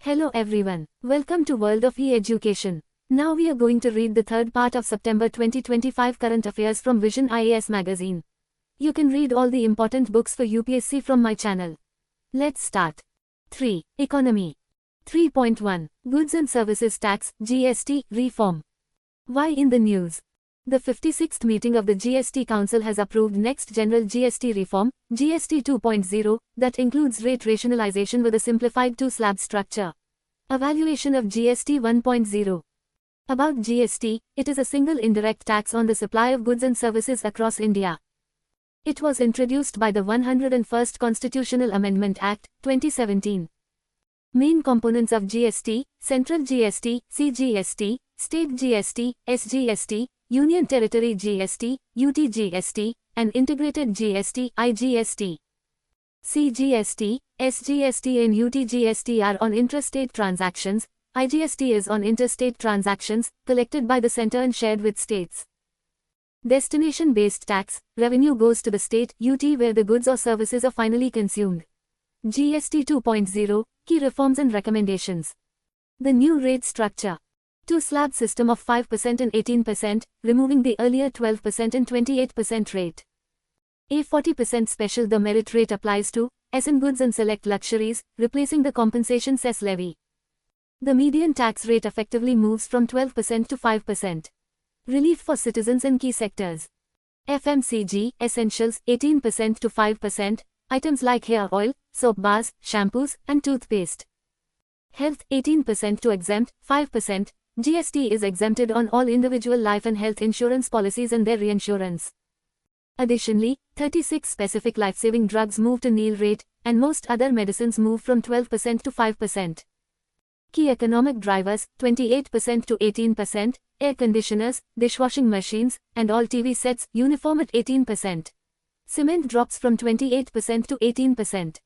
Hello everyone, welcome to World of E-Education. Now we are going to read the third part of September 2025 current affairs from Vision IAS magazine. You can read all the important books for UPSC from my channel. Let's start. 3. Economy. 3.1 Goods and Services Tax (GST) Reform. Why in the news? The 56th meeting of the GST Council has approved next general GST reform, GST 2.0, that includes rate rationalization with a simplified two-slab structure. Evaluation of GST 1.0. About GST, it is a single indirect tax on the supply of goods and services across India. It was introduced by the 101st Constitutional Amendment Act, 2017. Main components of GST: Central GST, CGST, State GST, SGST, Union Territory GST, UTGST, and Integrated GST, IGST. CGST, SGST and UTGST are on intrastate transactions, IGST is on interstate transactions, collected by the center and shared with states. Destination-based tax, revenue goes to the state, UT where the goods or services are finally consumed. GST 2.0, key reforms and recommendations. The new rate structure. Two-slab system of 5% and 18%, removing the earlier 12% and 28% rate. A 40% special the merit rate applies to, as in goods and select luxuries, replacing the compensation cess levy. The median tax rate effectively moves from 12% to 5%. Relief for citizens in key sectors. FMCG, essentials, 18% to 5%, items like hair oil, soap bars, shampoos, and toothpaste. Health, 18% to exempt, 5%. GST is exempted on all individual life and health insurance policies and their reinsurance. Additionally, 36 specific life-saving drugs move to nil rate, and most other medicines move from 12% to 5%. Key economic drivers, 28% to 18%, air conditioners, dishwashing machines, and all TV sets, uniform at 18%. Cement drops from 28% to 18%.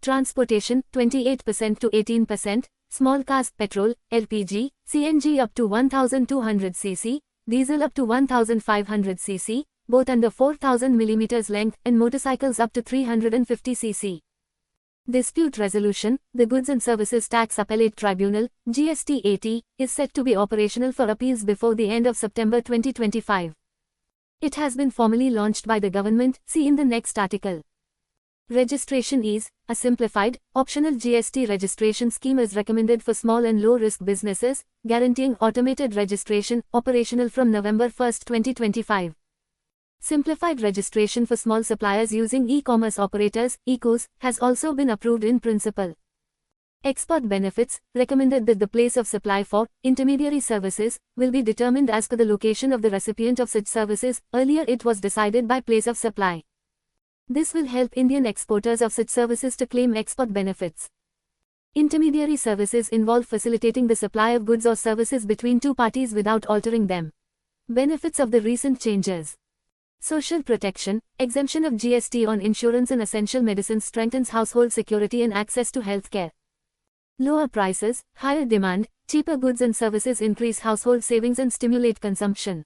Transportation, 28% to 18%. Small cars, petrol, LPG, CNG up to 1200 cc, diesel up to 1500 cc, both under 4000 mm length, and motorcycles up to 350 cc. Dispute resolution. The Goods and Services Tax Appellate Tribunal, GST-AT, is set to be operational for appeals before the end of September 2025. It has been formally launched by the government, see in the next article. Registration ease. A simplified, optional GST registration scheme is recommended for small and low-risk businesses, guaranteeing automated registration, operational from November 1, 2025. Simplified registration for small suppliers using e-commerce operators, ECOs, has also been approved in principle. Export benefits, recommended that the place of supply for intermediary services will be determined as per the location of the recipient of such services. Earlier it was decided by place of supply. This will help Indian exporters of such services to claim export benefits. Intermediary services involve facilitating the supply of goods or services between two parties without altering them. Benefits of the recent changes. Social protection, exemption of GST on insurance and essential medicines strengthens household security and access to healthcare. Lower prices, higher demand, cheaper goods and services increase household savings and stimulate consumption.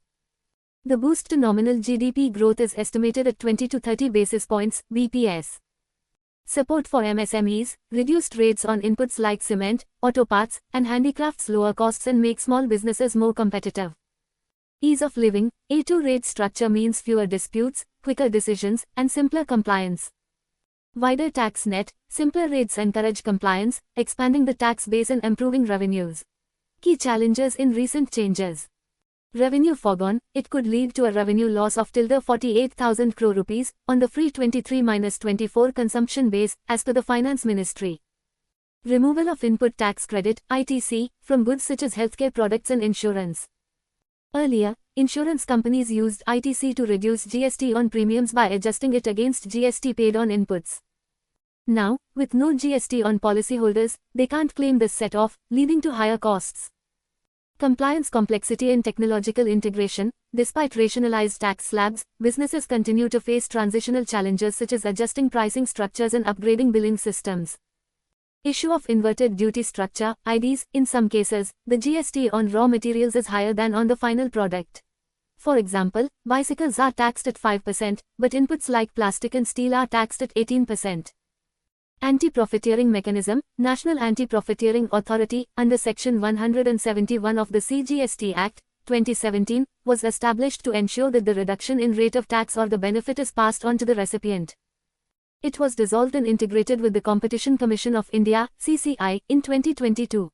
The boost to nominal GDP growth is estimated at 20 to 30 basis points, BPS. Support for MSMEs, reduced rates on inputs like cement, auto parts, and handicrafts lower costs and make small businesses more competitive. Ease of living. A2 rate structure means fewer disputes, quicker decisions, and simpler compliance. Wider tax net, simpler rates encourage compliance, expanding the tax base and improving revenues. Key challenges in recent changes. Revenue foregone. It could lead to a revenue loss of till 48,000 crore rupees on the free 23-24 consumption base, as per the Finance Ministry. Removal of input tax credit, ITC, from goods such as healthcare products and insurance. Earlier, insurance companies used ITC to reduce GST on premiums by adjusting it against GST paid on inputs. Now, with no GST on policyholders, they can't claim this set-off, leading to higher costs. Compliance complexity and technological integration. Despite rationalized tax slabs, businesses continue to face transitional challenges such as adjusting pricing structures and upgrading billing systems. Issue of inverted duty structure, IDs. In some cases, the GST on raw materials is higher than on the final product. For example, bicycles are taxed at 5%, but inputs like plastic and steel are taxed at 18%. Anti-Profiteering Mechanism. National Anti-Profiteering Authority, under Section 171 of the CGST Act, 2017, was established to ensure that the reduction in rate of tax or the benefit is passed on to the recipient. It was dissolved and integrated with the Competition Commission of India, CCI, in 2022.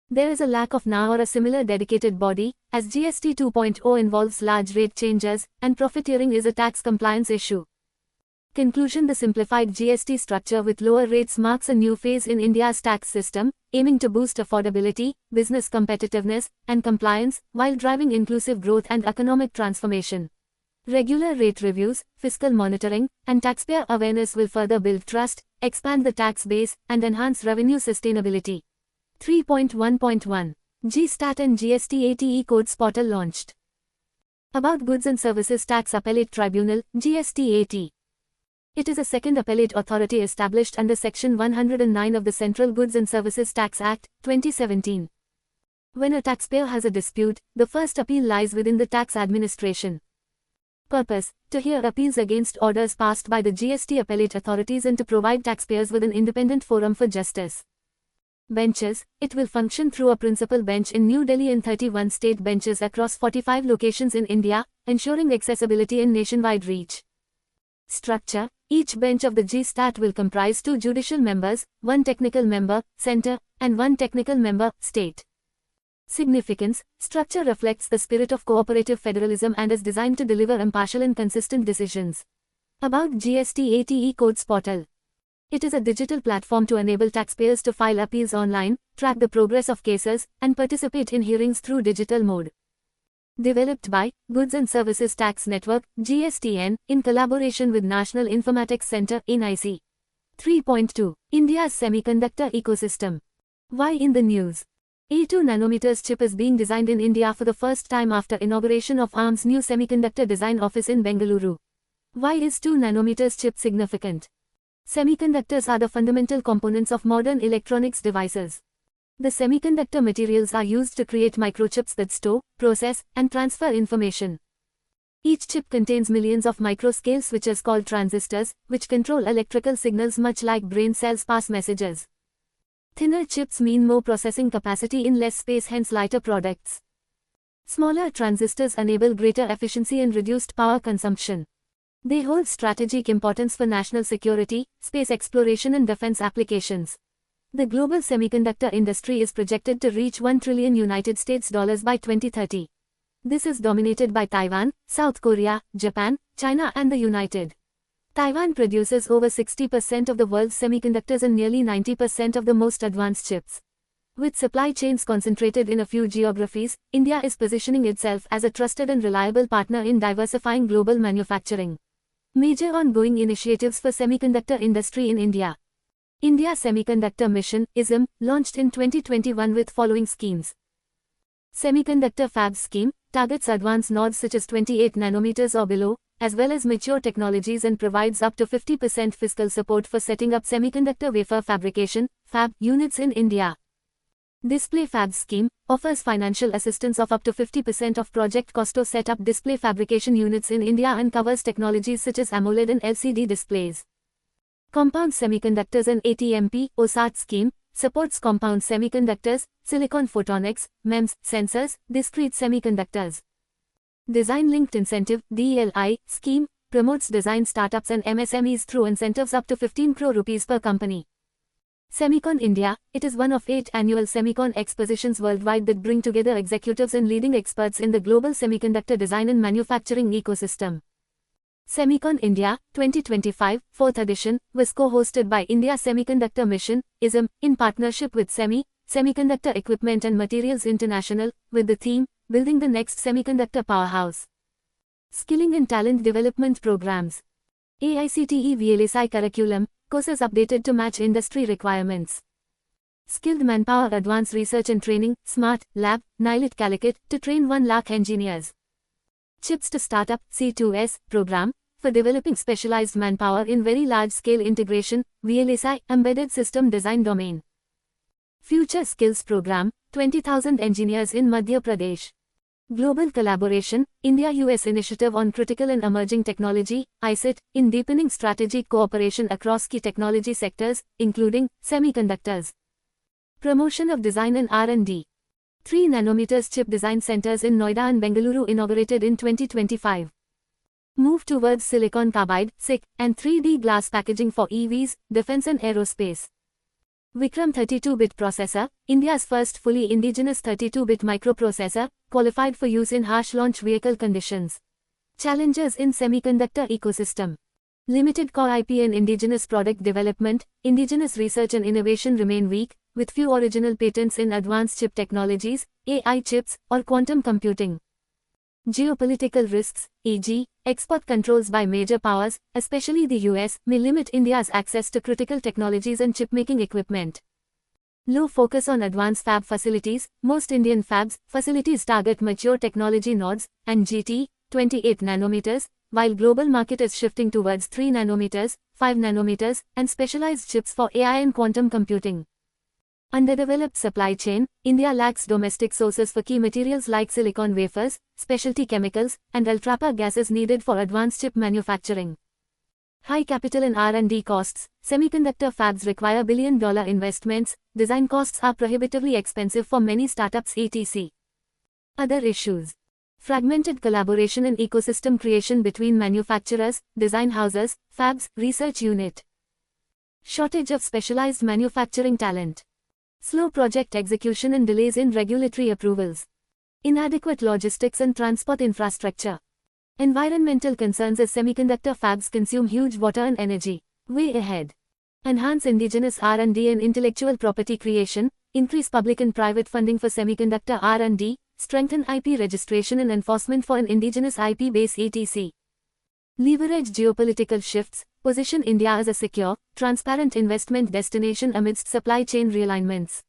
There is a lack of now or a similar dedicated body, as GST 2.0 involves large rate changes, and profiteering is a tax compliance issue. Conclusion. The simplified GST structure with lower rates marks a new phase in India's tax system, aiming to boost affordability, business competitiveness, and compliance, while driving inclusive growth and economic transformation. Regular rate reviews, fiscal monitoring, and taxpayer awareness will further build trust, expand the tax base, and enhance revenue sustainability. 3.1.1 GStat and GST ATE Codes Portal launched. About Goods and Services Tax Appellate Tribunal, GST-AT. It is a second appellate authority established under Section 109 of the Central Goods and Services Tax Act, 2017. When a taxpayer has a dispute, the first appeal lies within the tax administration. Purpose: to hear appeals against orders passed by the GST appellate authorities and to provide taxpayers with an independent forum for justice. Benches: it will function through a principal bench in New Delhi and 31 state benches across 45 locations in India, ensuring accessibility and nationwide reach. Structure: each bench of the GStat will comprise 2 judicial members, 1 technical member, Centre, and 1 technical member, State. Significance: structure reflects the spirit of cooperative federalism and is designed to deliver impartial and consistent decisions. About GST ATE Codes Portal. It is a digital platform to enable taxpayers to file appeals online, track the progress of cases, and participate in hearings through digital mode. Developed by Goods and Services Tax Network, GSTN, in collaboration with National Informatics Centre, NIC. 3.2 India's Semiconductor Ecosystem. Why in the news? A 2 nanometers chip is being designed in India for the first time after inauguration of ARM's new Semiconductor Design Office in Bengaluru. Why is 2 nanometers chip significant? Semiconductors are the fundamental components of modern electronics devices. The semiconductor materials are used to create microchips that store, process, and transfer information. Each chip contains millions of microscale switches called transistors, which control electrical signals much like brain cells pass messages. Thinner chips mean more processing capacity in less space, hence lighter products. Smaller transistors enable greater efficiency and reduced power consumption. They hold strategic importance for national security, space exploration and defense applications. The global semiconductor industry is projected to reach $1 trillion by 2030. This is dominated by Taiwan, South Korea, Japan, China and the United. Taiwan produces over 60% of the world's semiconductors and nearly 90% of the most advanced chips. With supply chains concentrated in a few geographies, India is positioning itself as a trusted and reliable partner in diversifying global manufacturing. Major ongoing initiatives for semiconductor industry in India. India Semiconductor Mission, ISM, launched in 2021 with following schemes. Semiconductor Fab Scheme, targets advanced nodes such as 28 nanometers or below, as well as mature technologies and provides up to 50% fiscal support for setting up semiconductor wafer fabrication, fab, units in India. Display Fab Scheme, offers financial assistance of up to 50% of project cost to set up display fabrication units in India and covers technologies such as AMOLED and LCD displays. Compound Semiconductors and ATMP, OSAT scheme, supports compound semiconductors, silicon photonics, MEMS, sensors, discrete semiconductors. Design Linked Incentive, DLI, scheme, promotes design startups and MSMEs through incentives up to 15 crore rupees per company. Semicon India, it is one of 8 annual Semicon expositions worldwide that bring together executives and leading experts in the global semiconductor design and manufacturing ecosystem. Semicon India, 2025, 4th edition, was co-hosted by India Semiconductor Mission, ISM, in partnership with Semiconductor Equipment and Materials International, with the theme, Building the Next Semiconductor Powerhouse. Skilling and Talent Development Programs. AICTE VLSI Curriculum, courses updated to match industry requirements. Skilled Manpower Advanced Research and Training, SMART, Lab, NILIT Calicut, to train 1 lakh engineers. Chips to Startup, C2S, program, for developing specialized manpower in very large-scale integration, VLSI, embedded system design domain. Future Skills Program, 20,000 engineers in Madhya Pradesh. Global collaboration, India-US Initiative on Critical and Emerging Technology, ICIT, in deepening strategic cooperation across key technology sectors, including semiconductors. Promotion of design and R&D. 3 nanometers chip design centers in Noida and Bengaluru inaugurated in 2025. Move towards silicon carbide, SiC, and 3D glass packaging for EVs, defense and aerospace. Vikram 32-bit processor, India's first fully indigenous 32-bit microprocessor, qualified for use in harsh launch vehicle conditions. Challenges in semiconductor ecosystem. Limited core IP and indigenous product development, indigenous research and innovation remain weak, with few original patents in advanced chip technologies, AI chips, or quantum computing. Geopolitical risks, e.g., export controls by major powers, especially the US, may limit India's access to critical technologies and chipmaking equipment. Low focus on advanced fab facilities. Most Indian facilities target mature technology nodes and GT, 28 nanometers, while global market is shifting towards 3 nanometers, 5 nanometers, and specialized chips for AI and quantum computing. Underdeveloped supply chain, India lacks domestic sources for key materials like silicon wafers, specialty chemicals, and ultrapure gases needed for advanced chip manufacturing. High capital and R&D costs, semiconductor fabs require billion-dollar investments, design costs are prohibitively expensive for many startups etc. Other issues. Fragmented collaboration and ecosystem creation between manufacturers, design houses, fabs, research unit. Shortage of specialized manufacturing talent. Slow project execution and delays in regulatory approvals. Inadequate logistics and transport infrastructure. Environmental concerns as semiconductor fabs consume huge water and energy. Way ahead. Enhance indigenous R&D and intellectual property creation, increase public and private funding for semiconductor R&D, strengthen IP registration and enforcement for an indigenous IP base etc. Leverage geopolitical shifts, position India as a secure, transparent investment destination amidst supply chain realignments.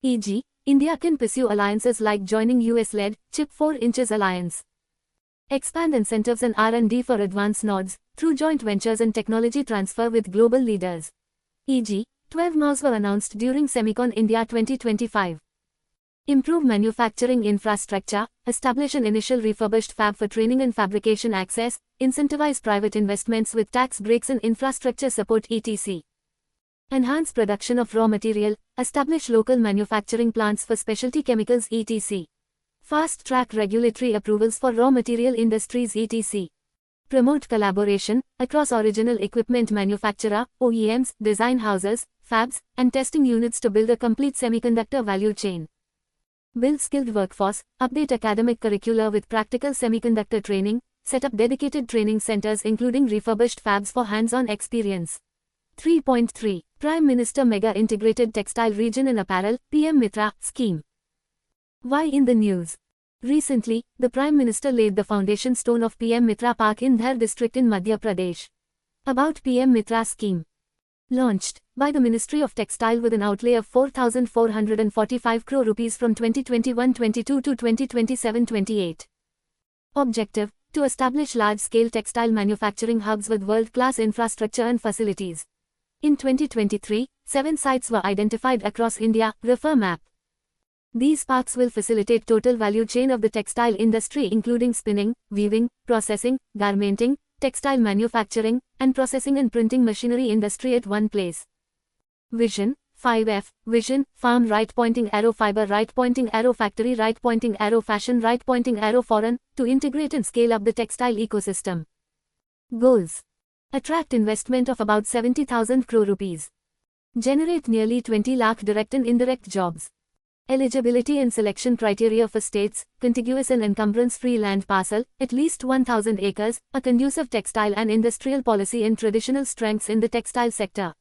E.g., India can pursue alliances like joining US-led Chip 4 Inches Alliance. Expand incentives and R&D for advanced nodes, through joint ventures and technology transfer with global leaders. E.g., 12 MOUs were announced during Semicon India 2025. Improve manufacturing infrastructure, establish an initial refurbished fab for training and fabrication access, incentivize private investments with tax breaks and infrastructure support etc. Enhance production of raw material, establish local manufacturing plants for specialty chemicals etc. Fast-track regulatory approvals for raw material industries etc. Promote collaboration across original equipment manufacturer, OEMs, design houses, fabs, and testing units to build a complete semiconductor value chain. Build skilled workforce, update academic curricula with practical semiconductor training, set up dedicated training centers including refurbished fabs for hands-on experience. 3.3. Prime Minister Mega Integrated Textile Region and Apparel, PM Mitra, scheme. Why in the news? Recently, the Prime Minister laid the foundation stone of PM Mitra Park in Dhar district in Madhya Pradesh. About PM Mitra scheme. Launched by the Ministry of Textile with an outlay of 4,445 crore rupees from 2021-22 to 2027-28. Objective: to establish large-scale textile manufacturing hubs with world-class infrastructure and facilities. In 2023, 7 sites were identified across India, refer map. These parks will facilitate total value chain of the textile industry including spinning, weaving, processing, garmenting, textile manufacturing, and processing and printing machinery industry at one place. Vision 5F, Vision, Farm Right Pointing Arrow Fiber Right Pointing Arrow Factory Right Pointing Arrow Fashion Right Pointing Arrow Foreign, to integrate and scale up the textile ecosystem. Goals: attract investment of about 70,000 crore rupees. Generate nearly 20 lakh direct and indirect jobs. Eligibility and selection criteria for states: contiguous and encumbrance-free land parcel, at least 1,000 acres, a conducive textile and industrial policy and traditional strengths in the textile sector.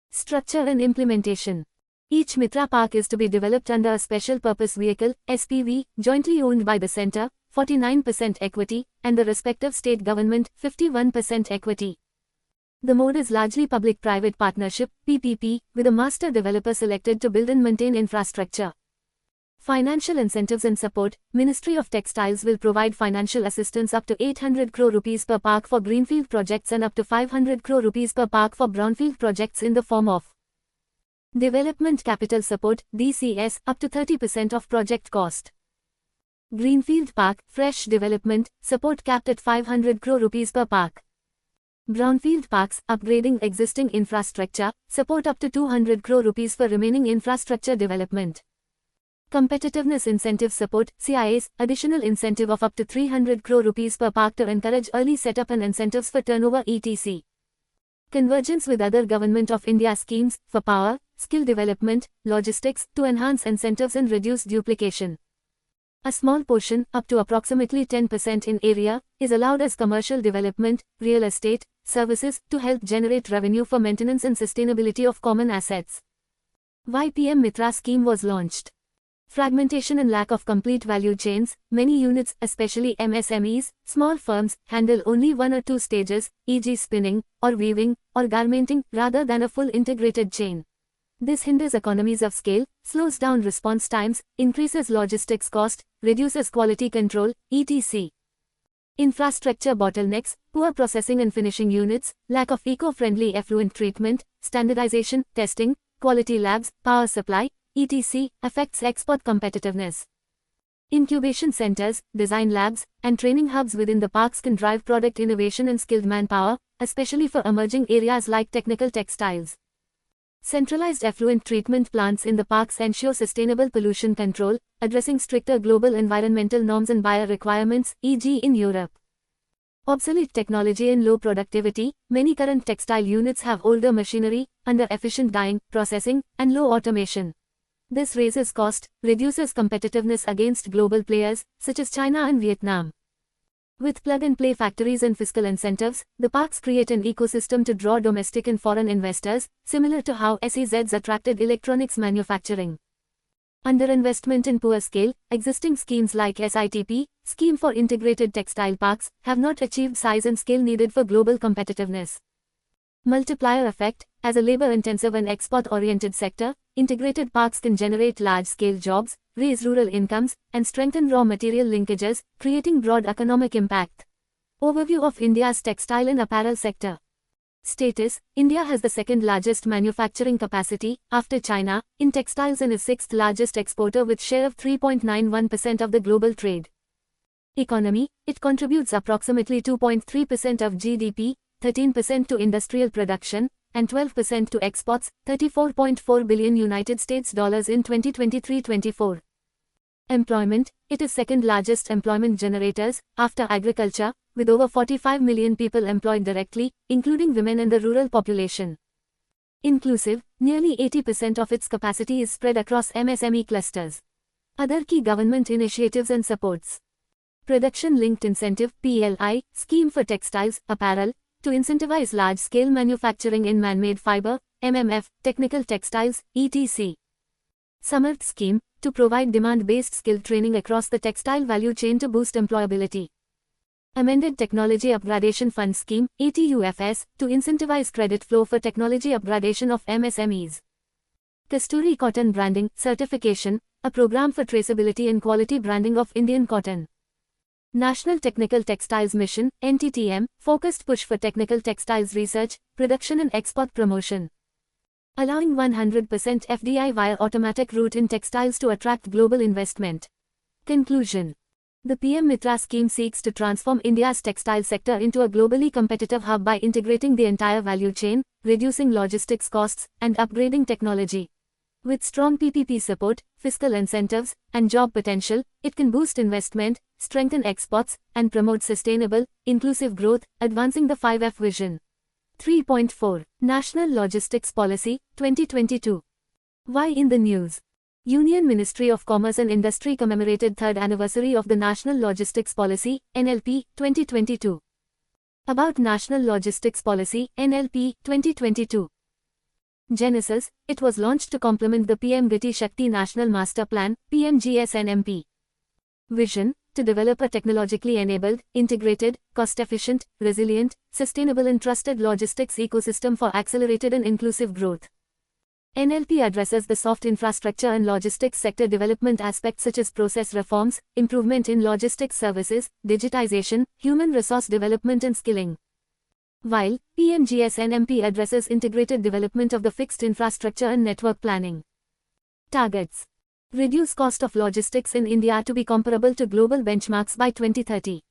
Structure and implementation. Each Mitra Park is to be developed under a Special Purpose Vehicle, SPV, jointly owned by the Centre, 49% equity, and the respective state government, 51% equity. The mode is largely public-private partnership, PPP, with a master developer selected to build and maintain infrastructure. Financial incentives and support: Ministry of Textiles will provide financial assistance up to 800 crore rupees per park for greenfield projects and up to 500 crore rupees per park for brownfield projects in the form of Development Capital Support, DCS, up to 30% of project cost. Greenfield Park, fresh development, support capped at 500 crore rupees per park. Brownfield Parks, upgrading existing infrastructure, support up to 200 crore rupees for remaining infrastructure development. Competitiveness Incentive Support, CIS, additional incentive of up to 300 crore rupees per park to encourage early setup and incentives for turnover etc. Convergence with other Government of India schemes, for power, skill development, logistics, to enhance incentives and reduce duplication. A small portion, up to approximately 10% in area, is allowed as commercial development, real estate, services, to help generate revenue for maintenance and sustainability of common assets. Why PM Mitra scheme was launched? Fragmentation and lack of complete value chains, many units, especially MSMEs, small firms, handle only one or two stages, e.g. spinning, or weaving, or garmenting, rather than a full integrated chain. This hinders economies of scale, slows down response times, increases logistics cost, reduces quality control, etc. Infrastructure bottlenecks, poor processing and finishing units, lack of eco-friendly effluent treatment, standardization, testing, quality labs, power supply, etc. affects export competitiveness. Incubation centers, design labs, and training hubs within the parks can drive product innovation and skilled manpower, especially for emerging areas like technical textiles. Centralized effluent treatment plants in the parks ensure sustainable pollution control, addressing stricter global environmental norms and buyer requirements, e.g. in Europe. Obsolete technology and low productivity, many current textile units have older machinery, under-efficient dyeing, processing, and low automation. This raises cost, reduces competitiveness against global players, such as China and Vietnam. With plug-and-play factories and fiscal incentives, the parks create an ecosystem to draw domestic and foreign investors, similar to how SEZs attracted electronics manufacturing. Underinvestment in poor scale, existing schemes like SITP, Scheme for Integrated Textile Parks, have not achieved size and scale needed for global competitiveness. Multiplier effect, as a labor-intensive and export-oriented sector, integrated parks can generate large-scale jobs, raise rural incomes, and strengthen raw material linkages, creating broad economic impact. Overview of India's textile and apparel sector. Status: India has the second largest manufacturing capacity, after China, in textiles and is sixth largest exporter with share of 3.91% of the global trade. Economy: it contributes approximately 2.3% of GDP, 13% to industrial production, and 12% to exports, $34.4 billion United States dollars in 2023-24. Employment: it is second largest employment generators, after agriculture, with over 45 million people employed directly, including women and the rural population. Inclusive: nearly 80% of its capacity is spread across MSME clusters. Other key government initiatives and supports. Production Linked Incentive (PLI) scheme for textiles, apparel, to incentivize large-scale manufacturing in man-made fiber, MMF, technical textiles, etc. Samarth scheme, to provide demand-based skill training across the textile value chain to boost employability. Amended Technology Upgradation Fund scheme, ATUFS, to incentivize credit flow for technology upgradation of MSMEs. Kasturi Cotton Branding Certification, a program for traceability and quality branding of Indian cotton. National Technical Textiles Mission, NTTM, focused push for technical textiles research, production and export promotion. Allowing 100% FDI via automatic route in textiles to attract global investment. Conclusion. The PM Mitra scheme seeks to transform India's textile sector into a globally competitive hub by integrating the entire value chain, reducing logistics costs, and upgrading technology. With strong PPP support, fiscal incentives, and job potential, it can boost investment, strengthen exports, and promote sustainable, inclusive growth, advancing the 5F vision. 3.4 National Logistics Policy, 2022. Why in the news? Union Ministry of Commerce and Industry commemorated 3rd anniversary of the National Logistics Policy, NLP, 2022. About National Logistics Policy, NLP, 2022. Genesis: it was launched to complement the PM Gati Shakti National Master Plan, PMGSNMP. Vision: to develop a technologically enabled, integrated, cost-efficient, resilient, sustainable and trusted logistics ecosystem for accelerated and inclusive growth. NLP addresses the soft infrastructure and logistics sector development aspects such as process reforms, improvement in logistics services, digitization, human resource development and skilling. While PMGSNMP addresses integrated development of the fixed infrastructure and network planning. Targets. Reduce cost of logistics in India to be comparable to global benchmarks by 2030.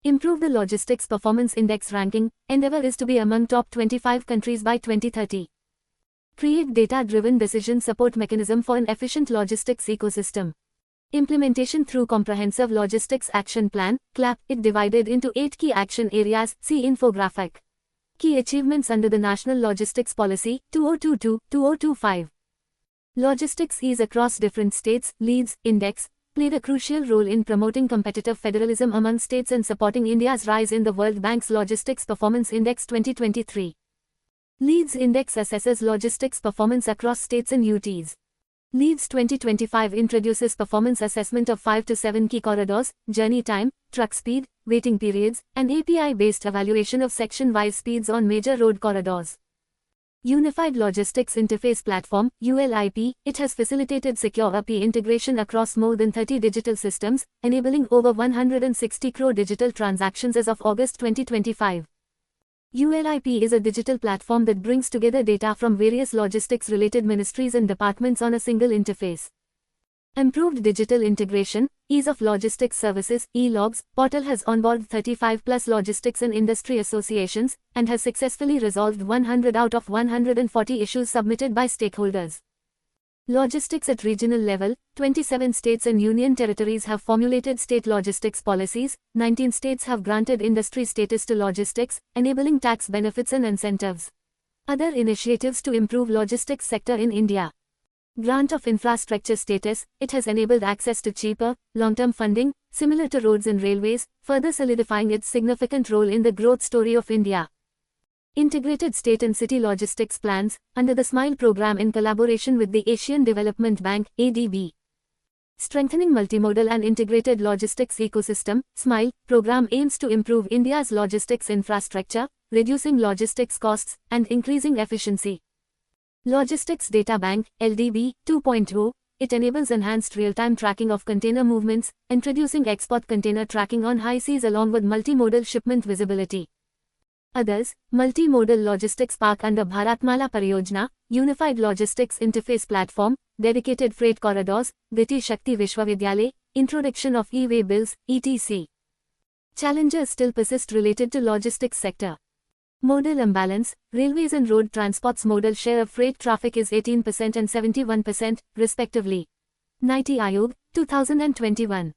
Improve the Logistics Performance Index ranking. Endeavor is to be among top 25 countries by 2030. Create data-driven decision support mechanism for an efficient logistics ecosystem. Implementation through Comprehensive Logistics Action Plan, CLAP, it divided into 8 key action areas, see infographic. Key achievements under the National Logistics Policy, 2022-2025. Logistics ease across different states, LEADS, Index, played a crucial role in promoting competitive federalism among states and supporting India's rise in the World Bank's Logistics Performance Index 2023. LEADS Index assesses logistics performance across states and UTs. LEADS 2025 introduces performance assessment of 5 to 7 key corridors, journey time, truck speed, waiting periods, and API-based evaluation of section-wise speeds on major road corridors. Unified Logistics Interface Platform, ULIP, it has facilitated secure API integration across more than 30 digital systems, enabling over 160 crore digital transactions as of August 2025. ULIP is a digital platform that brings together data from various logistics-related ministries and departments on a single interface. Improved digital integration, ease of logistics services, e-logs, portal has onboarded 35 plus logistics and industry associations, and has successfully resolved 100 out of 140 issues submitted by stakeholders. Logistics at regional level, 27 states and union territories have formulated state logistics policies, 19 states have granted industry status to logistics, enabling tax benefits and incentives. Other initiatives to improve logistics sector in India. Grant of infrastructure status, it has enabled access to cheaper, long-term funding, similar to roads and railways, further solidifying its significant role in the growth story of India. Integrated State and City Logistics Plans, under the SMILE program in collaboration with the Asian Development Bank, ADB. Strengthening Multimodal and Integrated Logistics Ecosystem, SMILE, program aims to improve India's logistics infrastructure, reducing logistics costs, and increasing efficiency. Logistics Data Bank, LDB, 2.0, it enables enhanced real-time tracking of container movements, introducing export container tracking on high seas along with multimodal shipment visibility. Others, Multimodal Logistics Park under Bharatmala Pariyojana, Unified Logistics Interface Platform, Dedicated Freight Corridors, Gati Shakti Vishwavidyalaya, Introduction of E-Way Bills, etc. Challenges still persist related to logistics sector. Modal imbalance, railways and road transport's modal share of freight traffic is 18% and 71%, respectively. Niti Aayog, 2021.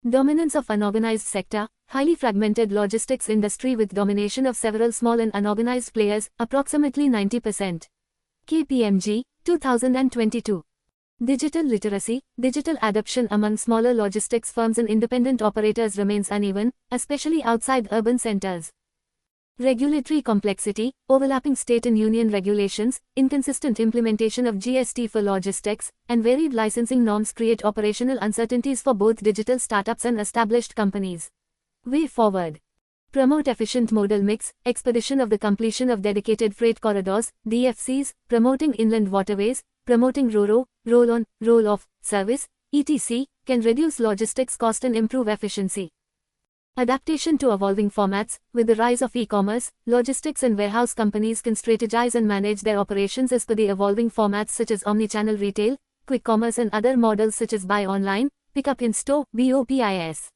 Dominance of unorganized sector, highly fragmented logistics industry with domination of several small and unorganized players, approximately 90%. KPMG, 2022. Digital literacy, digital adoption among smaller logistics firms and independent operators remains uneven, especially outside urban centers. Regulatory complexity, overlapping state and union regulations, inconsistent implementation of GST for logistics, and varied licensing norms create operational uncertainties for both digital startups and established companies. Way forward. Promote efficient modal mix, expedition of the completion of dedicated freight corridors, DFCs, promoting inland waterways, promoting RoRo, roll-on, roll-off, service, etc., can reduce logistics cost and improve efficiency. Adaptation to evolving formats, with the rise of e-commerce, logistics and warehouse companies can strategize and manage their operations as per the evolving formats such as omnichannel retail, quick commerce and other models such as buy online, pick up in store, BOPIS.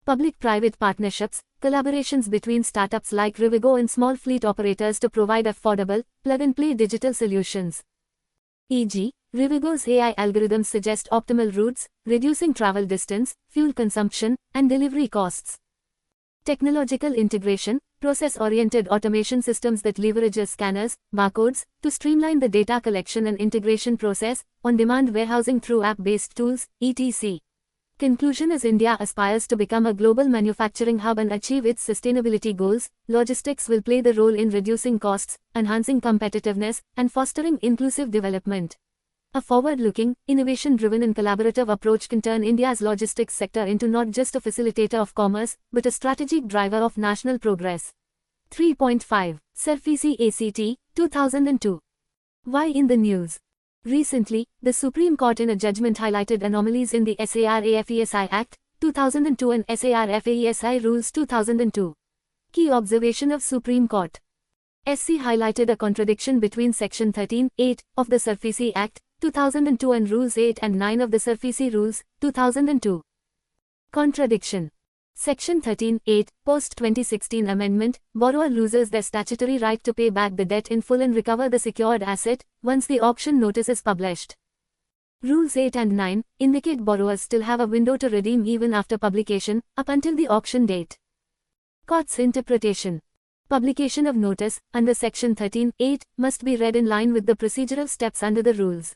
Public-private partnerships, collaborations between startups like Rivigo and small fleet operators to provide affordable, plug-and-play digital solutions. E.g., Rivigo's AI algorithms suggest optimal routes, reducing travel distance, fuel consumption, and delivery costs. Technological integration, process-oriented automation systems that leverages scanners, barcodes, to streamline the data collection and integration process, on-demand warehousing through app-based tools, etc. Conclusion: as India aspires to become a global manufacturing hub and achieve its sustainability goals, logistics will play the role in reducing costs, enhancing competitiveness, and fostering inclusive development. A forward-looking, innovation-driven and collaborative approach can turn India's logistics sector into not just a facilitator of commerce, but a strategic driver of national progress. 3.5. SARFAESI ACT, 2002. Why in the news? Recently, the Supreme Court in a judgment highlighted anomalies in the SARFAESI Act, 2002 and SARFAESI Rules 2002. Key observation of Supreme Court. SC highlighted a contradiction between Section 13(8) of the SARFAESI Act, 2002 and Rules 8 and 9 of the SARFAESI Rules, 2002. Contradiction. Section 13(8), post-2016 amendment, borrower loses their statutory right to pay back the debt in full and recover the secured asset, once the auction notice is published. Rules 8 and 9 indicate borrowers still have a window to redeem even after publication, up until the auction date. Court's interpretation. Publication of notice, under Section 13(8), must be read in line with the procedural steps under the rules.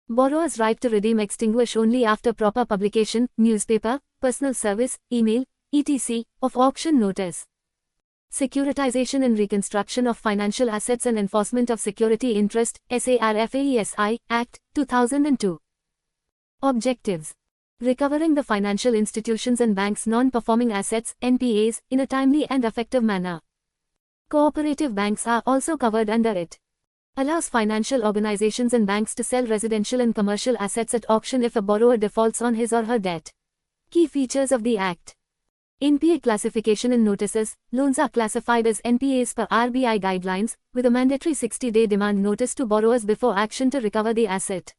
Borrower's right to redeem extinguish only after proper publication, newspaper, personal service, email, etc., of auction notice. Securitization and Reconstruction of Financial Assets and Enforcement of Security Interest, SARFAESI, Act, 2002. Objectives. Recovering the financial institutions and banks' non-performing assets, NPAs, in a timely and effective manner. Cooperative banks are also covered under it. Allows financial organizations and banks to sell residential and commercial assets at auction if a borrower defaults on his or her debt. Key features of the Act. NPA classification in notices. Loans are classified as NPAs per RBI guidelines, with a mandatory 60-day demand notice to borrowers before action to recover the asset.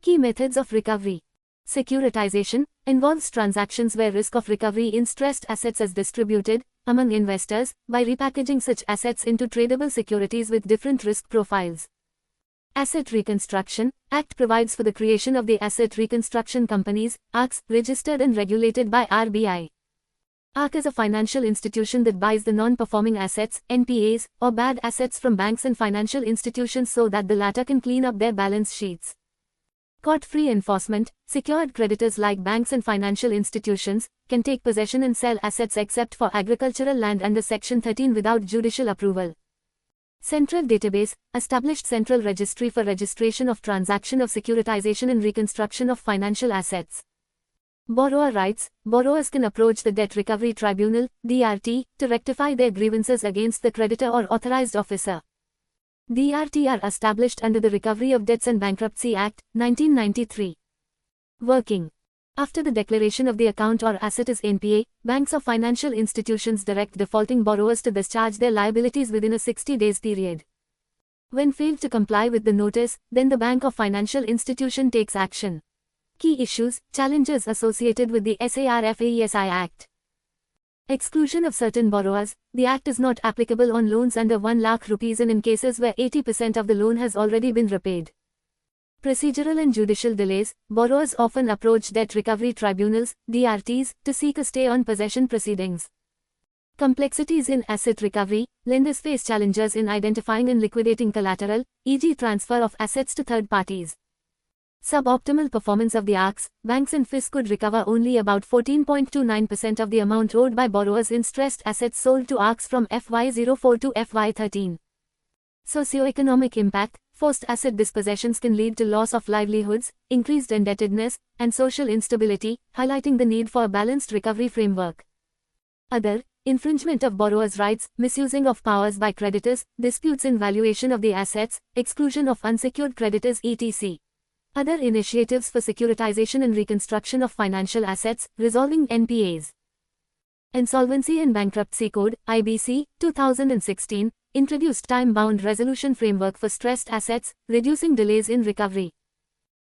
Key methods of recovery. Securitization involves transactions where risk of recovery in stressed assets is distributed among investors by repackaging such assets into tradable securities with different risk profiles. Asset Reconstruction Act provides for the creation of the Asset Reconstruction Companies, ARCs, registered and regulated by RBI. ARC is a financial institution that buys the non-performing assets, NPAs, or bad assets from banks and financial institutions so that the latter can clean up their balance sheets. Court-free enforcement. Secured creditors like banks and financial institutions can take possession and sell assets except for agricultural land under Section 13 without judicial approval. Central database. Established central registry for registration of transaction of securitization and reconstruction of financial assets. Borrower rights. Borrowers can approach the Debt Recovery Tribunal, DRT, to rectify their grievances against the creditor or authorized officer. DRT are established under the Recovery of Debts and Bankruptcy Act, 1993. Working. After the declaration of the account or asset is NPA, banks or financial institutions direct defaulting borrowers to discharge their liabilities within a 60 days period. When failed to comply with the notice, then the bank or financial institution takes action. Key issues, challenges associated with the SARFAESI Act. Exclusion of certain borrowers. The Act is not applicable on loans under 1 lakh rupees and in cases where 80% of the loan has already been repaid. Procedural and judicial delays. Borrowers often approach debt recovery tribunals, DRTs, to seek a stay on possession proceedings. Complexities in asset recovery. Lenders face challenges in identifying and liquidating collateral, e.g. transfer of assets to third parties. Suboptimal performance of the ARCs. Banks and FIS could recover only about 14.29% of the amount owed by borrowers in stressed assets sold to ARCs from FY04 to FY13. Socioeconomic impact. Forced asset dispossessions can lead to loss of livelihoods, increased indebtedness, and social instability, highlighting the need for a balanced recovery framework. Other. Infringement of borrowers' rights, misusing of powers by creditors, disputes in valuation of the assets, exclusion of unsecured creditors etc. Other initiatives for securitization and reconstruction of financial assets, resolving NPAs. Insolvency and Bankruptcy Code, IBC, 2016, introduced time-bound resolution framework for stressed assets, reducing delays in recovery.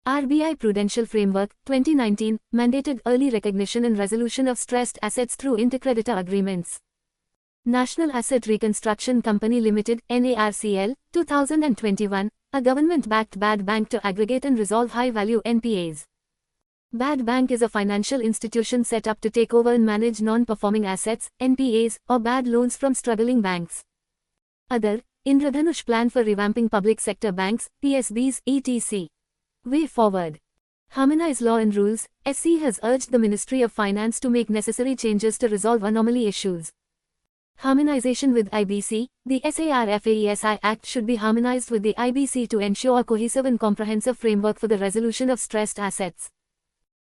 RBI Prudential Framework, 2019, mandated early recognition and resolution of stressed assets through intercreditor agreements. National Asset Reconstruction Company Limited, NARCL, 2021, a government-backed bad bank to aggregate and resolve high-value NPAs. Bad bank is a financial institution set up to take over and manage non-performing assets, NPAs, or bad loans from struggling banks. Other. Indradhanush plan for revamping public sector banks, PSBs, etc. Way forward. Harmonize law and rules. SC has urged the Ministry of Finance to make necessary changes to resolve anomaly issues. Harmonization with IBC. The SARFAESI Act should be harmonized with the IBC to ensure a cohesive and comprehensive framework for the resolution of stressed assets.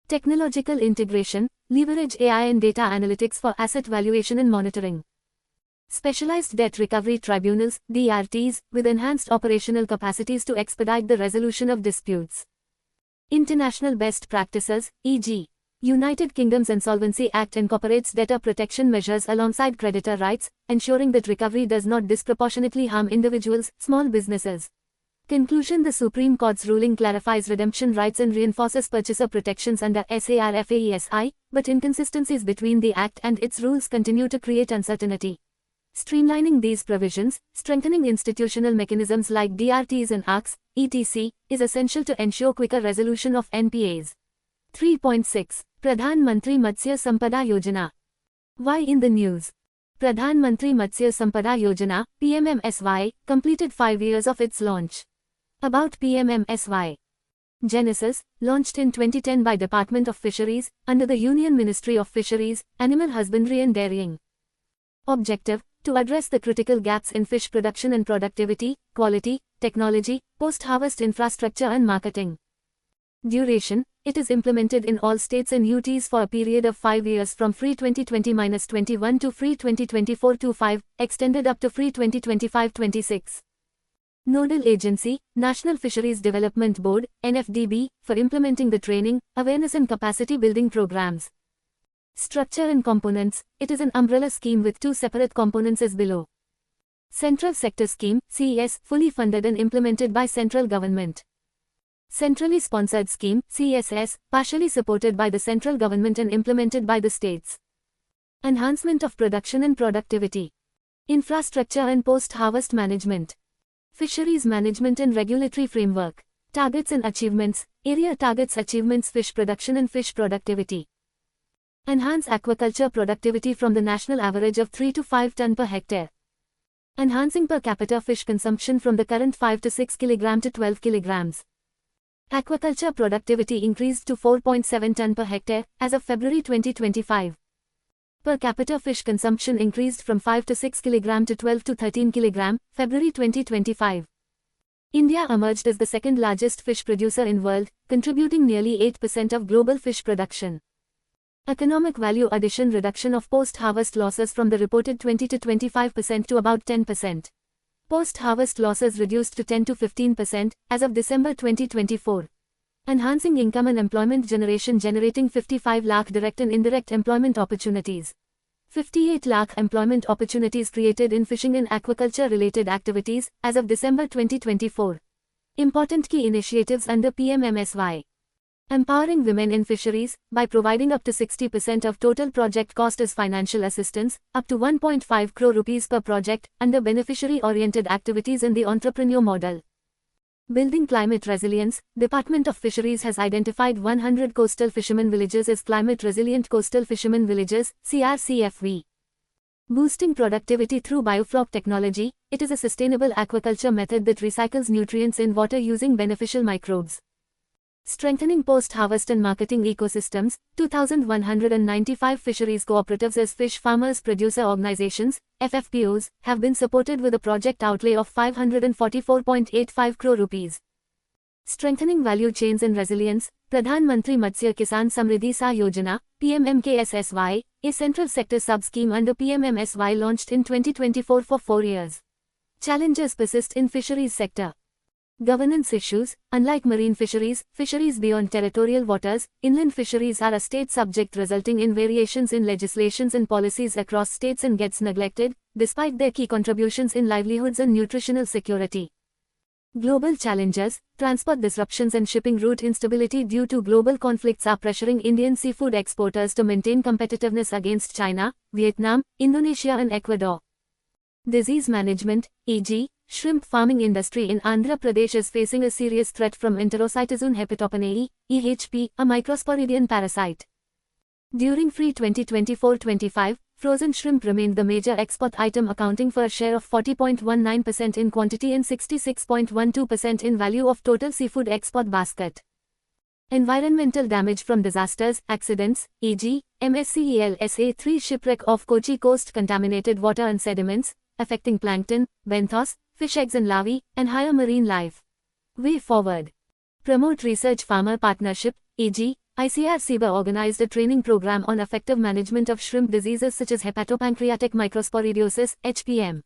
Technological integration. Leverage AI and data analytics for asset valuation and monitoring. Specialized debt recovery tribunals, DRTs, with enhanced operational capacities to expedite the resolution of disputes. International best practices, e.g. United Kingdom's Insolvency Act incorporates debtor protection measures alongside creditor rights, ensuring that recovery does not disproportionately harm individuals, small businesses. Conclusion: the Supreme Court's ruling clarifies redemption rights and reinforces purchaser protections under SARFAESI, but inconsistencies between the Act and its rules continue to create uncertainty. Streamlining these provisions, strengthening institutional mechanisms like DRTs and ARCs, etc., is essential to ensure quicker resolution of NPAs. 3.6. Pradhan Mantri Matsya Sampada Yojana. Why in the news? Pradhan Mantri Matsya Sampada Yojana, PMMSY, completed 5 years of its launch. About PMMSY. Genesis, launched in 2010 by Department of Fisheries, under the Union Ministry of Fisheries, Animal Husbandry and Dairying. Objective: to address the critical gaps in fish production and productivity, quality, technology, post-harvest infrastructure and marketing. Duration: it is implemented in all states and UTs for a period of 5 years from FRE 2020-21 to FRE 2024-5, extended up to FRE 2025-26. Nodal Agency, National Fisheries Development Board, NFDB, for implementing the training, awareness and capacity building programs. Structure and components: it is an umbrella scheme with 2 separate components as below. Central Sector Scheme, CES, fully funded and implemented by central government. Centrally Sponsored Scheme, CSS, partially supported by the central government and implemented by the states. Enhancement of production and productivity. Infrastructure and post-harvest management. Fisheries management and regulatory framework. Targets and achievements, area targets, achievements, fish production and fish productivity. Enhance aquaculture productivity from the national average of 3 to 5 ton per hectare. Enhancing per capita fish consumption from the current 5 to 6 kg to 12 kg. Aquaculture productivity increased to 4.7 ton per hectare, as of February 2025. Per capita fish consumption increased from 5 to 6 kg to 12 to 13 kg, February 2025. India emerged as the second largest fish producer in world, contributing nearly 8% of global fish production. Economic value addition: reduction of post-harvest losses from the reported 20 to 25% to about 10%. Post-harvest losses reduced to 10 to 15%, as of December 2024. Enhancing income and employment generation, generating 55 lakh direct and indirect employment opportunities. 58 lakh employment opportunities created in fishing and aquaculture-related activities, as of December 2024. Important key initiatives under PMMSY. Empowering women in fisheries, by providing up to 60% of total project cost as financial assistance, up to 1.5 crore rupees per project, under beneficiary-oriented activities in the entrepreneur model. Building climate resilience, Department of Fisheries has identified 100 coastal fishermen villages as climate-resilient coastal fishermen villages, CRCFV. Boosting productivity through biofloc technology, it is a sustainable aquaculture method that recycles nutrients in water using beneficial microbes. Strengthening post-harvest and marketing ecosystems, 2,195 fisheries cooperatives as fish farmers producer organizations, FFPOs, have been supported with a project outlay of 544.85 crore rupees. Strengthening value chains and resilience, Pradhan Mantri Matsya Kisan Samriddhi Sa Yojana, PMMKSSY, a central sector sub-scheme under PMMSY launched in 2024 for 4 years. Challenges persist in fisheries sector. Governance issues: unlike marine fisheries, fisheries beyond territorial waters, inland fisheries are a state subject, resulting in variations in legislations and policies across states and gets neglected, despite their key contributions in livelihoods and nutritional security. Global challenges: transport disruptions and shipping route instability due to global conflicts are pressuring Indian seafood exporters to maintain competitiveness against China, Vietnam, Indonesia and Ecuador. Disease management, e.g., shrimp farming industry in Andhra Pradesh is facing a serious threat from Enterocytozoon hepatopanae, EHP, a microsporidian parasite. During FRE 2024-25, frozen shrimp remained the major export item, accounting for a share of 40.19% in quantity and 66.12% in value of total seafood export basket. Environmental damage from disasters, accidents, e.g., MSCEL SA-3 shipwreck off Kochi coast, contaminated water and sediments, affecting plankton, benthos, fish eggs and larvae, and higher marine life. Way forward. Promote research farmer partnership, e.g., ICRCBA organized a training program on effective management of shrimp diseases such as hepatopancreatic microsporidiosis, HPM.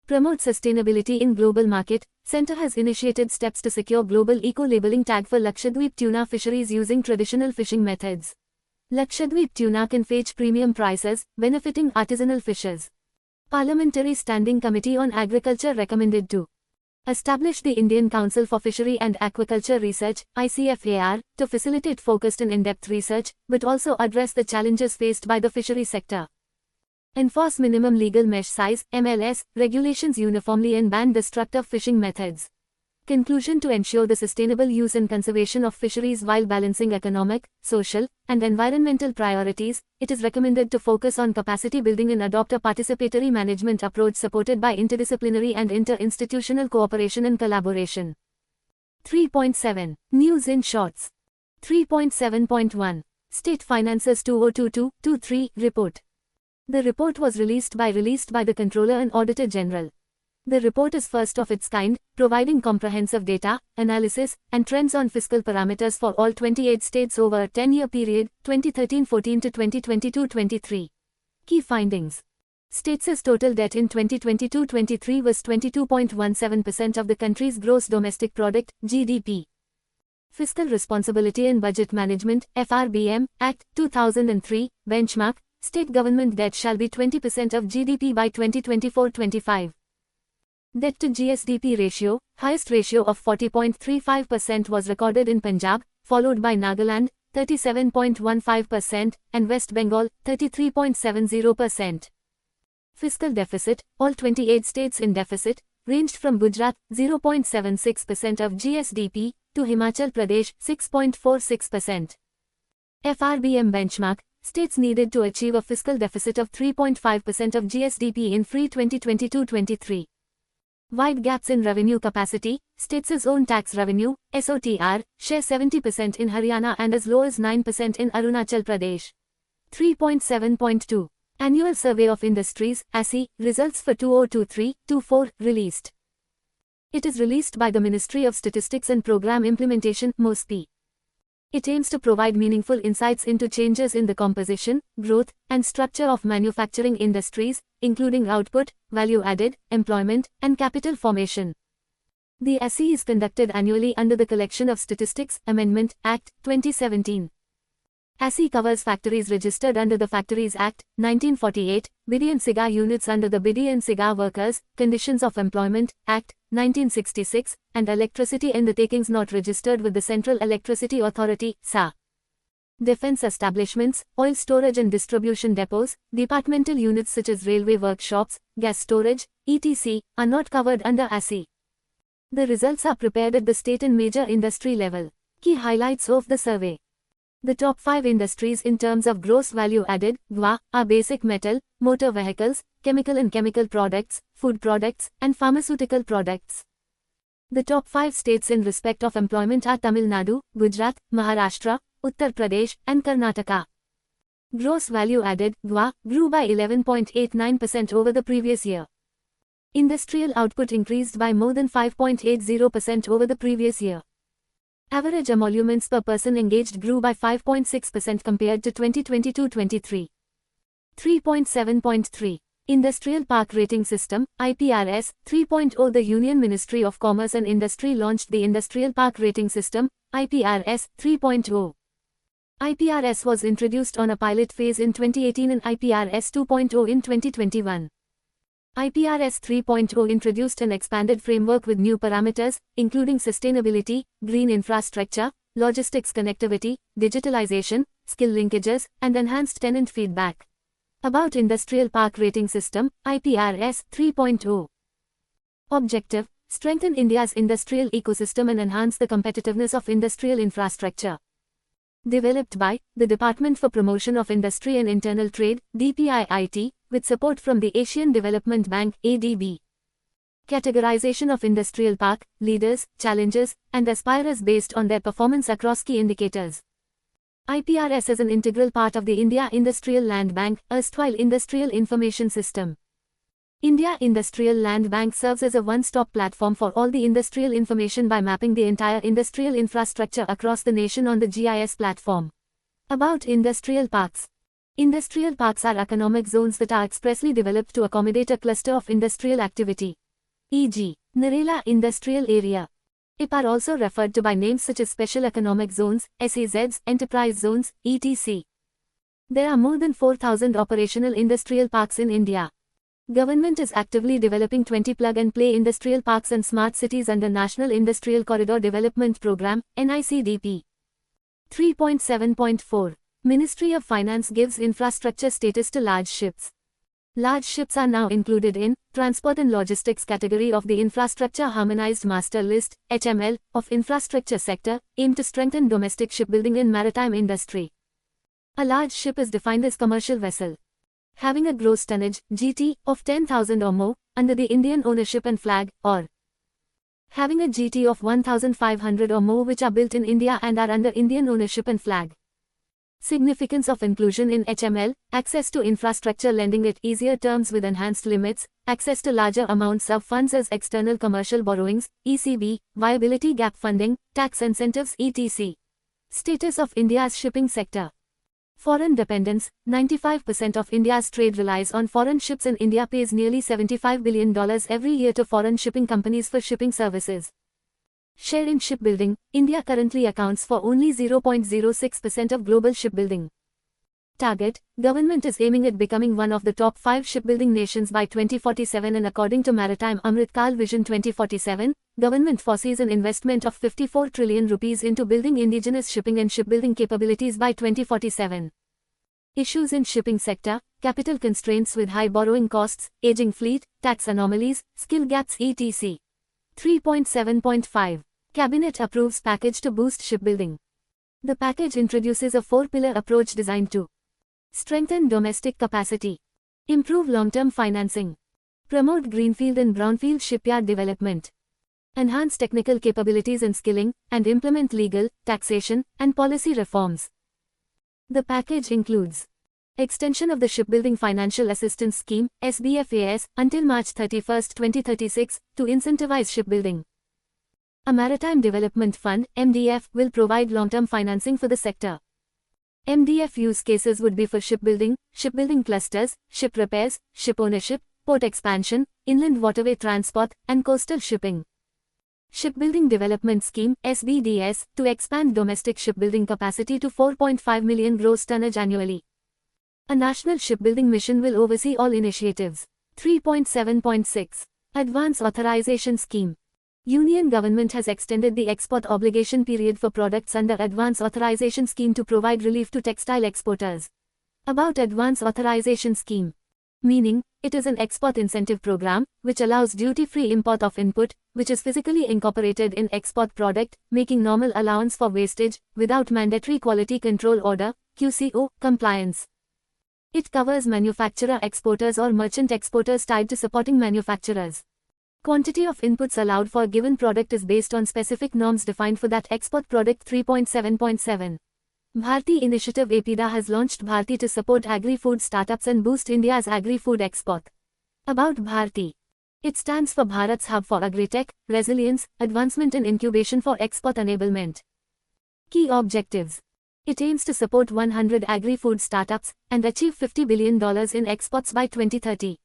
Promote sustainability in global market, Center has initiated steps to secure global eco-labeling tag for Lakshadweep tuna fisheries using traditional fishing methods. Lakshadweep tuna can fetch premium prices, benefiting artisanal fishers. Parliamentary Standing Committee on Agriculture recommended to Established the Indian Council for Fishery and Aquaculture Research, ICFAR, to facilitate focused and in-depth research, but also address the challenges faced by the fishery sector. Enforce minimum legal mesh size, MLS, regulations uniformly and ban destructive fishing methods. Conclusion: to ensure the sustainable use and conservation of fisheries while balancing economic, social, and environmental priorities, it is recommended to focus on capacity building and adopt a participatory management approach supported by interdisciplinary and inter-institutional cooperation and collaboration. 3.7. News in Shorts. 3.7.1. State Finances 2022-23 Report. The report was released by the Controller and Auditor General. The report is first of its kind, providing comprehensive data, analysis, and trends on fiscal parameters for all 28 states over a 10-year period, 2013-14 to 2022-23. Key findings. States' total debt in 2022-23 was 22.17% of the country's gross domestic product, GDP. Fiscal Responsibility and Budget Management, FRBM, Act, 2003, benchmark, state government debt shall be 20% of GDP by 2024-25. Debt to GSDP ratio, highest ratio of 40.35% was recorded in Punjab, followed by Nagaland, 37.15%, and West Bengal, 33.70%. Fiscal deficit, all 28 states in deficit, ranged from Gujarat, 0.76% of GSDP, to Himachal Pradesh, 6.46%. FRBM benchmark, states needed to achieve a fiscal deficit of 3.5% of GSDP in FY 2022-23. Wide gaps in revenue capacity, states' own tax revenue, SOTR, share 70% in Haryana and as low as 9% in Arunachal Pradesh. 3.7.2. Annual Survey of Industries, ASI, results for 2023-24, released. It is released by the Ministry of Statistics and Program Implementation, MoSPI. It aims to provide meaningful insights into changes in the composition, growth, and structure of manufacturing industries, including output, value added, employment, and capital formation. The ASI is conducted annually under the Collection of Statistics Amendment Act, 2017. ASI covers factories registered under the Factories Act, 1948, Bidi and Cigar units under the Bidi and Cigar Workers, Conditions of Employment Act, 1966, and electricity in the takings not registered with the Central Electricity Authority, SA. Defense establishments, oil storage and distribution depots, departmental units such as railway workshops, gas storage, etc., are not covered under ASI. The results are prepared at the state and major industry level. Key highlights of the survey. The top 5 industries in terms of gross value added, GVA, are basic metal, motor vehicles, chemical and chemical products, food products, and pharmaceutical products. The top 5 states in respect of employment are Tamil Nadu, Gujarat, Maharashtra, Uttar Pradesh, and Karnataka. Gross value added, GVA, grew by 11.89% over the previous year. Industrial output increased by more than 5.80% over the previous year. Average emoluments per person engaged grew by 5.6% compared to 2022-23. 3.7.3. Industrial Park Rating System, IPRS, 3.0. The Union Ministry of Commerce and Industry launched the Industrial Park Rating System, IPRS, 3.0. IPRS was introduced on a pilot phase in 2018 and IPRS 2.0 in 2021. IPRS 3.0 introduced an expanded framework with new parameters, including sustainability, green infrastructure, logistics connectivity, digitalization, skill linkages, and enhanced tenant feedback. About Industrial Park Rating System, IPRS 3.0. Objective: strengthen India's industrial ecosystem and enhance the competitiveness of industrial infrastructure. Developed by the Department for Promotion of Industry and Internal Trade, DPIIT, with support from the Asian Development Bank, ADB. Categorization of industrial park, leaders, challengers, and aspirers based on their performance across key indicators. IPRS is an integral part of the India Industrial Land Bank, erstwhile Industrial Information System. India Industrial Land Bank serves as a one-stop platform for all the industrial information by mapping the entire industrial infrastructure across the nation on the GIS platform. About industrial parks. Industrial parks are economic zones that are expressly developed to accommodate a cluster of industrial activity. E.g., Narela Industrial Area. IP are also referred to by names such as Special Economic Zones, SEZs, Enterprise Zones, etc. There are more than 4,000 operational industrial parks in India. Government is actively developing 20 plug-and-play industrial parks and smart cities under National Industrial Corridor Development Program, NICDP. 3.7.4. Ministry of Finance gives infrastructure status to large ships. Large ships are now included in Transport and Logistics category of the Infrastructure Harmonized Master List, HML, of infrastructure sector, aimed to strengthen domestic shipbuilding in maritime industry. A large ship is defined as commercial vessel having a gross tonnage, GT, of 10,000 or more, under the Indian ownership and flag, or having a GT of 1,500 or more which are built in India and are under Indian ownership and flag. Significance of inclusion in HML, access to infrastructure lending at easier terms with enhanced limits, access to larger amounts of funds as external commercial borrowings, ECB, viability gap funding, tax incentives etc. Status of India's shipping sector. Foreign dependence. 95% of India's trade relies on foreign ships and India pays nearly $75 billion every year to foreign shipping companies for shipping services. Share in shipbuilding. India currently accounts for only 0.06% of global shipbuilding. Target. Government is aiming at becoming one of the top 5 shipbuilding nations by 2047 and according to Maritime Amritkal Vision 2047, government foresees an investment of 54 trillion rupees into building indigenous shipping and shipbuilding capabilities by 2047. Issues in shipping sector, capital constraints with high borrowing costs, aging fleet, tax anomalies, skill gaps etc. 3.7.5. Cabinet approves package to boost shipbuilding. The package introduces a 4-pillar approach designed to strengthen domestic capacity, improve long-term financing, promote greenfield and brownfield shipyard development, enhance technical capabilities and skilling, and implement legal, taxation, and policy reforms. The package includes extension of the Shipbuilding Financial Assistance Scheme, SBFAS, until March 31, 2036, to incentivize shipbuilding. A Maritime Development Fund, MDF, will provide long-term financing for the sector. MDF use cases would be for shipbuilding clusters, ship repairs, ship ownership, port expansion, inland waterway transport, and coastal shipping. Shipbuilding Development Scheme, SBDS, to expand domestic shipbuilding capacity to 4.5 million gross tonnage annually. A national shipbuilding mission will oversee all initiatives. 3.7.6. Advance Authorization Scheme. Union government has extended the export obligation period for products under Advance Authorization Scheme to provide relief to textile exporters. About Advance Authorization Scheme. Meaning, it is an export incentive program, which allows duty-free import of input, which is physically incorporated in export product, making normal allowance for wastage, without mandatory quality control order, QCO, compliance. It covers manufacturer exporters or merchant exporters tied to supporting manufacturers. Quantity of inputs allowed for a given product is based on specific norms defined for that export product. 3.7.7. Bharti Initiative. APIDA has launched Bharti to support agri-food startups and boost India's agri-food export. About Bharti. It stands for Bharat's Hub for Agri-Tech, Resilience, Advancement and Incubation for Export Enablement. Key objectives. It aims to support 100 agri-food startups and achieve $50 billion in exports by 2030.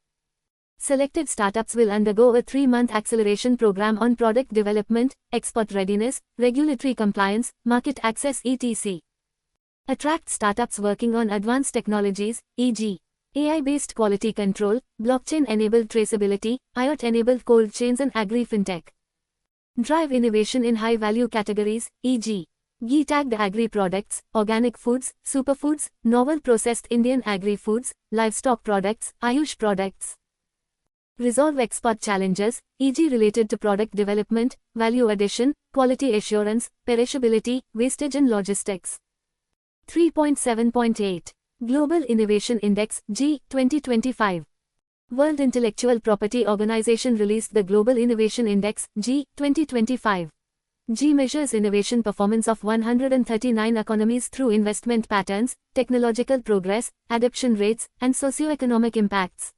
Selected startups will undergo a 3-month acceleration program on product development, export readiness, regulatory compliance, market access etc. Attract startups working on advanced technologies, e.g., AI-based quality control, blockchain-enabled traceability, IoT-enabled cold chains and agri-fintech. Drive innovation in high-value categories, e.g., ghee-tagged agri-products, organic foods, superfoods, novel processed Indian agri-foods, livestock products, Ayush products. Resolve export challenges, e.g. related to product development, value addition, quality assurance, perishability, wastage and logistics. 3.7.8. Global Innovation Index, G, 2025. World Intellectual Property Organization released the Global Innovation Index, G, 2025. G measures innovation performance of 139 economies through investment patterns, technological progress, adoption rates, and socioeconomic impacts.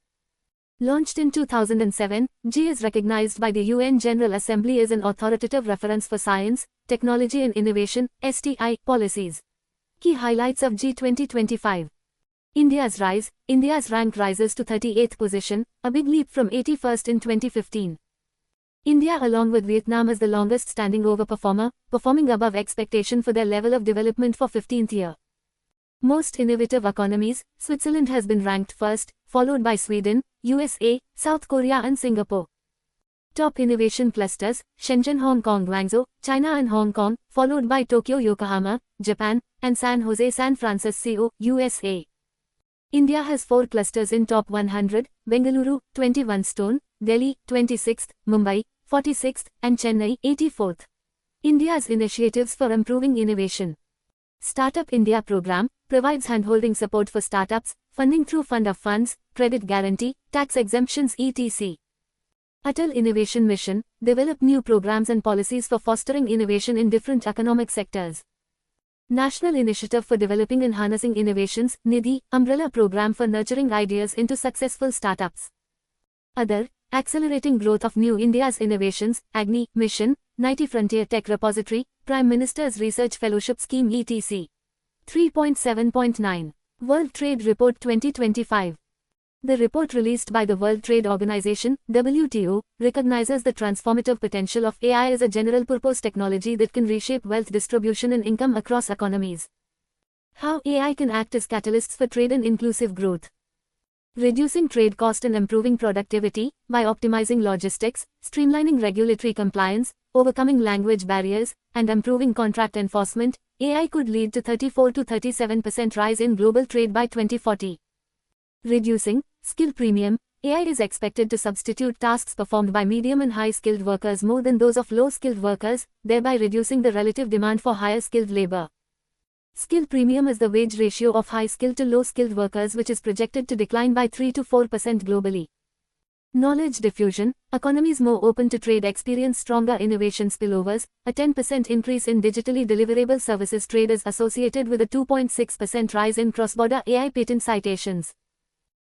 Launched in 2007, G is recognized by the UN General Assembly as an authoritative reference for science, technology and innovation, STI, policies. Key highlights of G 2025. India's rise. India's rank rises to 38th position, a big leap from 81st in 2015. India along with Vietnam is the longest standing overperformer, performing above expectation for their level of development for 15th year. Most innovative economies. Switzerland has been ranked first, followed by Sweden, USA, South Korea and Singapore. Top innovation clusters: Shenzhen, Hong Kong, Guangzhou, China and Hong Kong, followed by Tokyo, Yokohama, Japan, and San Jose, San Francisco, USA. India has 4 clusters in top 100, Bengaluru, 21 Stone, Delhi, 26th, Mumbai, 46th, and Chennai, 84th. India's initiatives for improving innovation. Startup India program provides handholding support for startups, funding through fund of funds, credit guarantee, tax exemptions etc. Atal Innovation Mission develop new programs and policies for fostering innovation in different economic sectors. National Initiative for Developing and Harnessing Innovations NIDI umbrella program for nurturing ideas into successful startups. Other accelerating growth of New India's innovations, AGNI mission, NITI Frontier Tech Repository, Prime Minister's Research Fellowship Scheme etc. 3.7.9 World Trade Report 2025. The report released by the World Trade Organization, WTO, recognizes the transformative potential of AI as a general-purpose technology that can reshape wealth distribution and income across economies. How AI can act as catalysts for trade and inclusive growth. Reducing trade cost and improving productivity by optimizing logistics, streamlining regulatory compliance, overcoming language barriers, and improving contract enforcement, AI could lead to 34 to 37% rise in global trade by 2040. Reducing skill premium, AI is expected to substitute tasks performed by medium and high-skilled workers more than those of low-skilled workers, thereby reducing the relative demand for higher-skilled labor. Skill premium is the wage ratio of high-skilled to low-skilled workers, which is projected to decline by 3 to 4% globally. Knowledge diffusion, economies more open to trade experience stronger innovation spillovers. A 10% increase in digitally deliverable services trade is associated with a 2.6% rise in cross-border AI patent citations.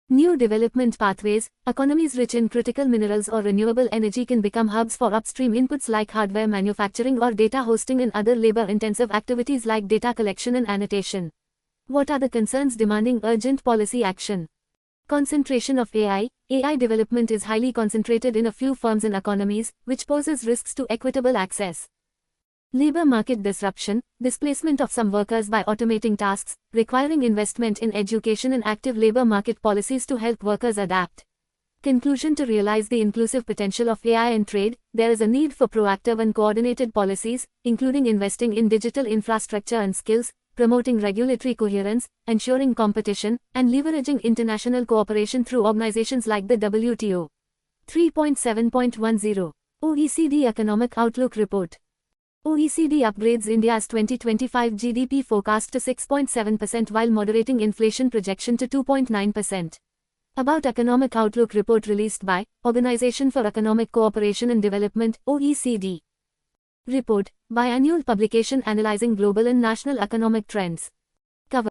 New development pathways, economies rich in critical minerals or renewable energy can become hubs for upstream inputs like hardware manufacturing or data hosting and other labor-intensive activities like data collection and annotation. What are the concerns demanding urgent policy action? Concentration of AI. AI development is highly concentrated in a few firms and economies, which poses risks to equitable access. Labor market disruption, displacement of some workers by automating tasks, requiring investment in education and active labor market policies to help workers adapt. Conclusion: to realize the inclusive potential of AI and trade, there is a need for proactive and coordinated policies, including investing in digital infrastructure and skills, promoting regulatory coherence, ensuring competition, and leveraging international cooperation through organizations like the WTO. 3.7.10 OECD Economic Outlook Report. OECD upgrades India's 2025 GDP forecast to 6.7% while moderating inflation projection to 2.9%. About Economic Outlook Report released by Organization for Economic Cooperation and Development, OECD. Report, biannual publication analyzing global and national economic trends. Cover.